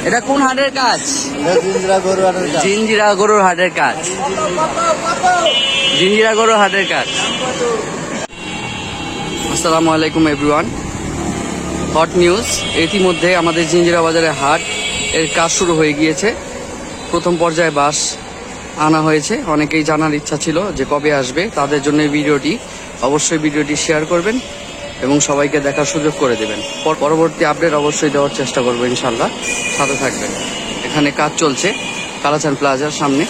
এটা কোন হাটের কাজ? জিঞ্জিরা গরুর হাটের কাজ। জিঞ্জিরা গরুর হাটের কাজ। আসসালামু আলাইকুম এভরিওয়ান। হট নিউজ, ইতিমধ্যে আমাদের জিঞ্জিরা বাজারে হাট এর কাজ শুরু হয়ে গিয়েছে। প্রথম পর্যায়ে বাঁশ আনা হয়েছে। অনেকেই জানার ইচ্ছা ছিল যে কবে আসবে, তাদের জন্য এই ভিডিওটি। অবশ্যই ভিডিওটি শেয়ার করবেন এবং সবাইকে দেখার সুযোগ করে দেবেন। পরবর্তী আপডেট অবশ্যই দেওয়ার চেষ্টা করবো ইনশাল্লাহ, সাথে থাকবেন। এখানে কাজ চলছে কালাচান প্লাজার সামনে।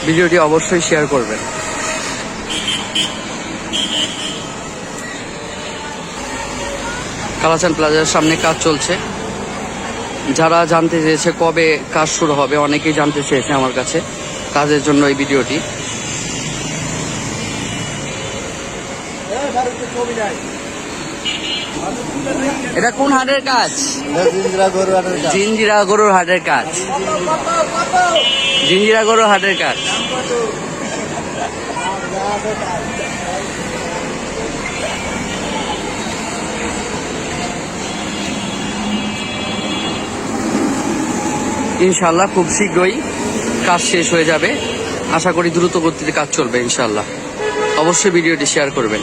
ভিডিওটি অবশ্যই শেয়ার করবেন। কালাচান প্লাজার সামনে কাজ চলছে। যারা জানতে চেয়েছে কবে কাজ শুরু হবে, অনেকেই জানতে চেয়েছে আমার কাছে, কাজের জন্য এই ভিডিওটি। এটা কোন হাটের কাজ? জিঞ্জিরা গরুর হাটের কাজ। জিঞ্জিরা গরুর হাটের কাজ। ইনশাল্লাহ খুব শীঘ্রই কাজ শেষ হয়ে যাবে। আশা করি দ্রুত গতিতে কাজ চলবে ইনশাল্লাহ। অবশ্যই ভিডিওটি শেয়ার করবেন।